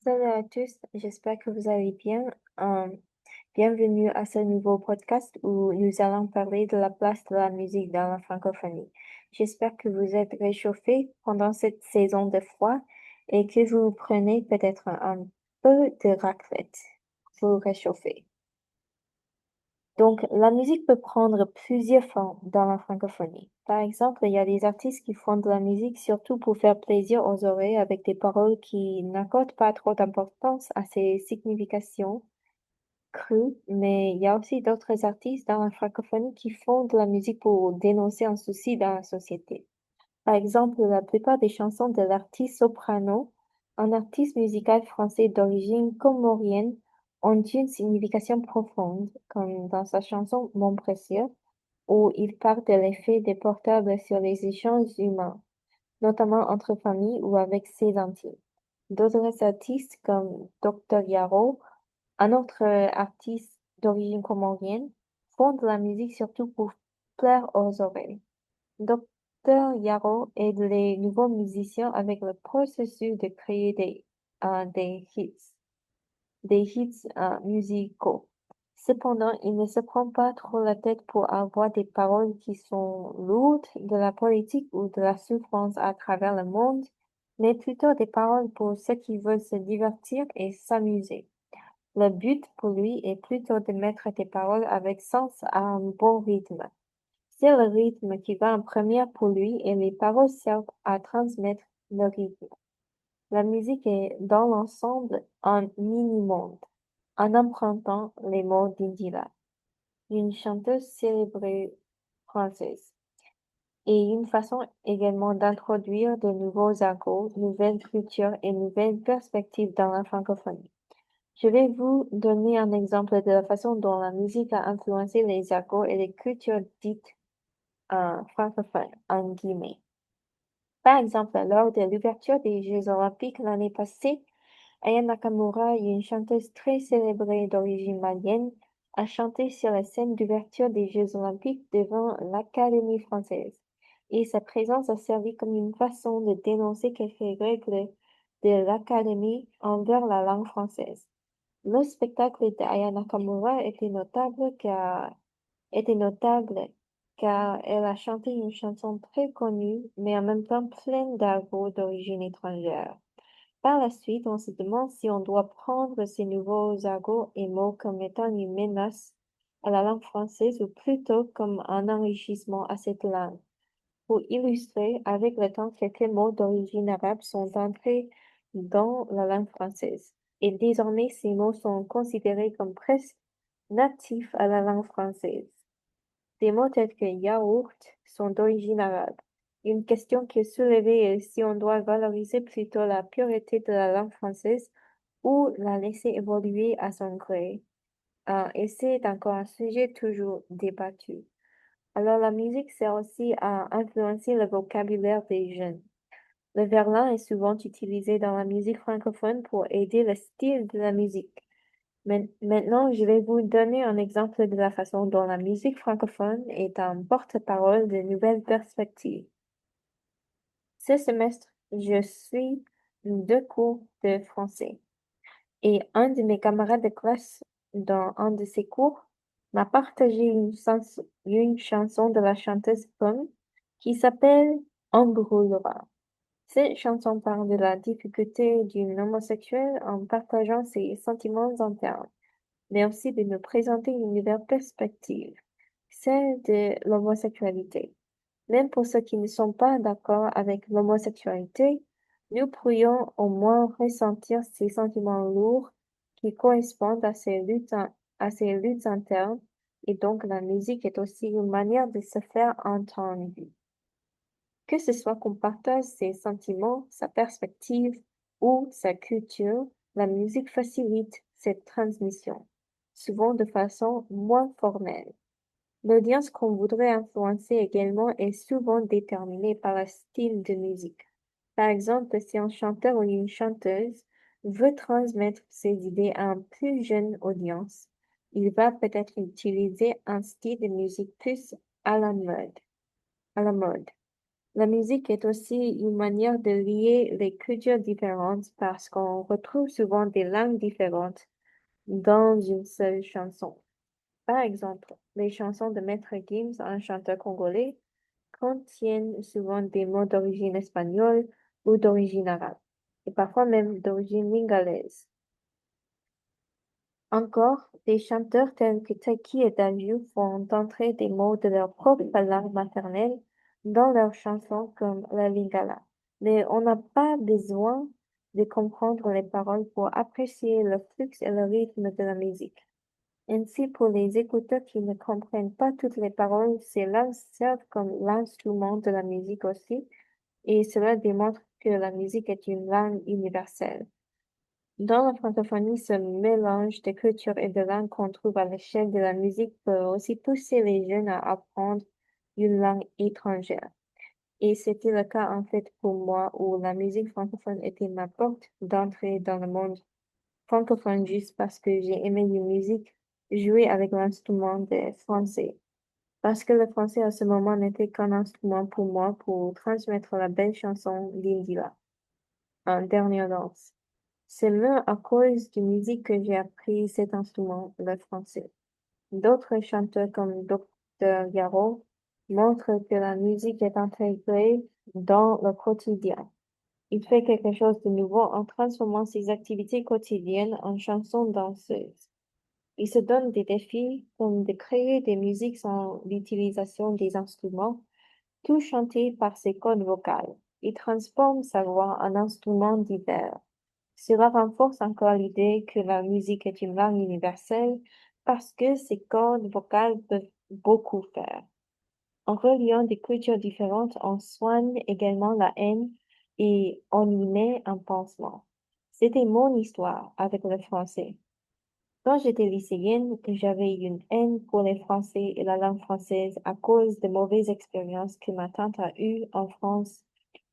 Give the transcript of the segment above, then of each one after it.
Salut à tous, j'espère que vous allez bien. Euh, Bienvenue à ce nouveau podcast où nous allons parler de la place de la musique dans la francophonie. J'espère que vous êtes réchauffés pendant cette saison de froid et que vous prenez peut-être un peu de raclette pour vous réchauffer. Donc, la musique peut prendre plusieurs formes dans la francophonie. Par exemple, il y a des artistes qui font de la musique surtout pour faire plaisir aux oreilles avec des paroles qui n'accordent pas trop d'importance à ses significations crues, mais il y a aussi d'autres artistes dans la francophonie qui font de la musique pour dénoncer un souci dans la société. Par exemple, la plupart des chansons de l'artiste soprano, un artiste musical français d'origine comorienne, ont une signification profonde, comme dans sa chanson Mon précieux, où il parle de l'effet des portables sur les échanges humains, notamment entre familles ou avec ses intimes. D'autres artistes comme Dr. Yaro, un autre artiste d'origine comorienne, font de la musique surtout pour plaire aux oreilles. Docteur Yaro aide les nouveaux musiciens avec le processus de créer des hits musicaux. Cependant, il ne se prend pas trop la tête pour avoir des paroles qui sont lourdes de la politique ou de la souffrance à travers le monde, mais plutôt des paroles pour ceux qui veulent se divertir et s'amuser. Le but pour lui est plutôt de mettre des paroles avec sens à un bon rythme. C'est le rythme qui va en première pour lui et les paroles servent à transmettre le rythme. La musique est dans l'ensemble un mini-monde. En empruntant les mots d'Indira, une chanteuse célébrée française, et une façon également d'introduire de nouveaux argots, nouvelles cultures et nouvelles perspectives dans la francophonie. Je vais vous donner un exemple de la façon dont la musique a influencé les argots et les cultures dites francophones, en guillemets. Par exemple, lors de l'ouverture des Jeux olympiques l'année passée, Aya Nakamura, une chanteuse très célébrée d'origine malienne, a chanté sur la scène d'ouverture des Jeux olympiques devant l'Académie française, et sa présence a servi comme une façon de dénoncer quelques règles de l'Académie envers la langue française. Le spectacle d'Aya Nakamura était notable car elle a chanté une chanson très connue, mais en même temps pleine d'argot d'origine étrangère. Par la suite, on se demande si on doit prendre ces nouveaux argots et mots comme étant une menace à la langue française ou plutôt comme un enrichissement à cette langue. Pour illustrer, avec le temps, quelques mots d'origine arabe sont entrés dans la langue française. Et désormais, ces mots sont considérés comme presque natifs à la langue française. Des mots tels que yaourt sont d'origine arabe. Une question qui est soulevée est si on doit valoriser plutôt la pureté de la langue française ou la laisser évoluer à son gré. Et c'est encore un sujet toujours débattu. Alors la musique sert aussi à influencer le vocabulaire des jeunes. Le verlan est souvent utilisé dans la musique francophone pour aider le style de la musique. Maintenant, je vais vous donner un exemple de la façon dont la musique francophone est un porte-parole de nouvelles perspectives. Ce semestre, je suis deux cours de français et un de mes camarades de classe dans un de ces cours m'a partagé une chanson de la chanteuse Pomme qui s'appelle On brûlera. Cette chanson parle de la difficulté d'une homosexuelle en partageant ses sentiments internes, mais aussi de nous présenter une nouvelle perspective, celle de l'homosexualité. Même pour ceux qui ne sont pas d'accord avec l'homosexualité, nous pourrions au moins ressentir ces sentiments lourds qui correspondent à ces luttes internes, et donc la musique est aussi une manière de se faire entendre. Que ce soit qu'on partage ses sentiments, sa perspective ou sa culture, la musique facilite cette transmission, souvent de façon moins formelle. L'audience qu'on voudrait influencer également est souvent déterminée par le style de musique. Par exemple, si un chanteur ou une chanteuse veut transmettre ses idées à une plus jeune audience, il va peut-être utiliser un style de musique plus à la mode. La musique est aussi une manière de lier les cultures différentes parce qu'on retrouve souvent des langues différentes dans une seule chanson. Par exemple, les chansons de Maître Gims, un chanteur congolais, contiennent souvent des mots d'origine espagnole ou d'origine arabe, et parfois même d'origine lingalaise. Encore, des chanteurs tels que Taiki et Daju font entrer des mots de leur propre langue maternelle dans leurs chansons comme la lingala. Mais on n'a pas besoin de comprendre les paroles pour apprécier le flux et le rythme de la musique. Ainsi, pour les écouteurs qui ne comprennent pas toutes les paroles, ces langues servent comme l'instrument de la musique aussi, et cela démontre que la musique est une langue universelle. Dans la francophonie, ce mélange de cultures et de langues qu'on trouve à l'échelle de la musique peut aussi pousser les jeunes à apprendre une langue étrangère. Et c'était le cas en fait pour moi où la musique francophone était ma porte d'entrée dans le monde francophone juste parce que j'ai aimé une musique jouée avec l'instrument des français. Parce que le français à ce moment n'était qu'un instrument pour moi pour transmettre la belle chanson d'Indila, en dernière danse. C'est même à cause de musique que j'ai appris cet instrument, le français. D'autres chanteurs comme Dr. Garo montrent que la musique est intégrée dans le quotidien. Il fait quelque chose de nouveau en transformant ses activités quotidiennes en chansons danseuses. Il se donne des défis comme de créer des musiques sans l'utilisation des instruments, tout chanté par ses cordes vocales. Il transforme sa voix en instrument divers. Cela renforce encore l'idée que la musique est une langue universelle parce que ses cordes vocales peuvent beaucoup faire. En reliant des cultures différentes, on soigne également la haine et on y met un pansement. C'était mon histoire avec le français. Quand j'étais lycéenne, j'avais une haine pour les Français et la langue française à cause de mauvaises expériences que ma tante a eues en France,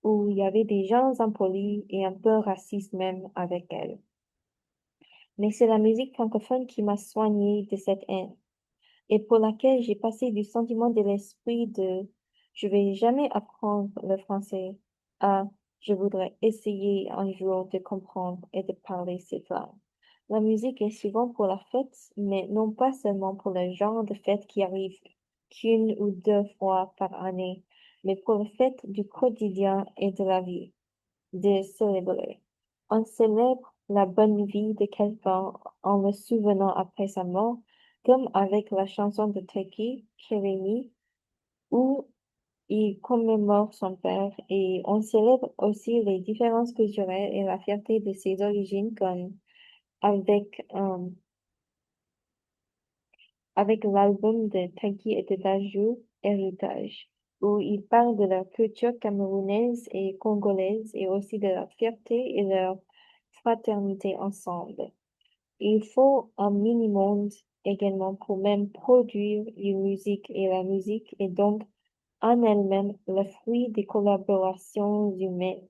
où il y avait des gens impolis et un peu racistes même avec elle. Mais c'est la musique francophone qui m'a soignée de cette haine et pour laquelle j'ai passé du sentiment de l'esprit de je vais jamais apprendre le français à je voudrais essayer un jour de comprendre et de parler cette langue. La musique est souvent pour la fête, mais non pas seulement pour le genre de fête qui arrive qu'une ou deux fois par année, mais pour le fait du quotidien et de la vie, de célébrer. On célèbre la bonne vie de quelqu'un en le souvenant après sa mort, comme avec la chanson de Teki, Kérémy, où il commémore son père et on célèbre aussi les différences culturelles et la fierté de ses origines comme avec, euh, avec l'album de Tanguy et de Dajou, Héritage, où ils parlent de leur culture camerounaise et congolaise et aussi de leur fierté et leur fraternité ensemble. Il faut un minimum également pour même produire une musique et la musique est donc en elle-même le fruit des collaborations humaines,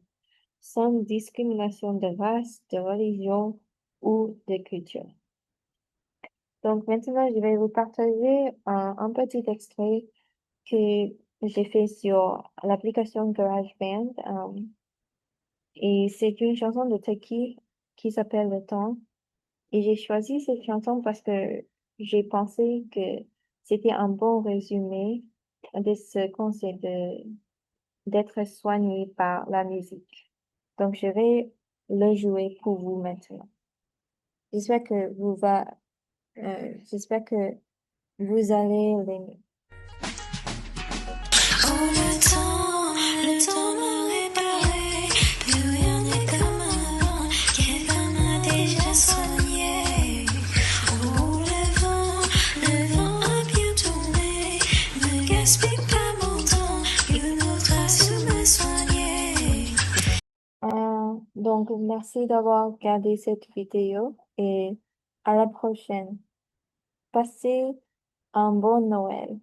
sans discrimination de race, de religion ou de culture. Donc maintenant, je vais vous partager un petit extrait que j'ai fait sur l'application GarageBand. Et c'est une chanson de Taki qui s'appelle Le Temps. Et j'ai choisi cette chanson parce que j'ai pensé que c'était un bon résumé de ce concept d'être soigné par la musique. Donc, je vais le jouer pour vous maintenant. J'espère que j'espère que vous allez l'aimer. Oh, le temps m'a réparé, plus rien n'est comme avant, quelqu'un m'a déjà soigné. Oh, le vent a bien tourné, ne gaspille pas mon temps, une autre a su me soigner. Donc, merci d'avoir regardé cette vidéo et à la prochaine. Passez un bon Noël.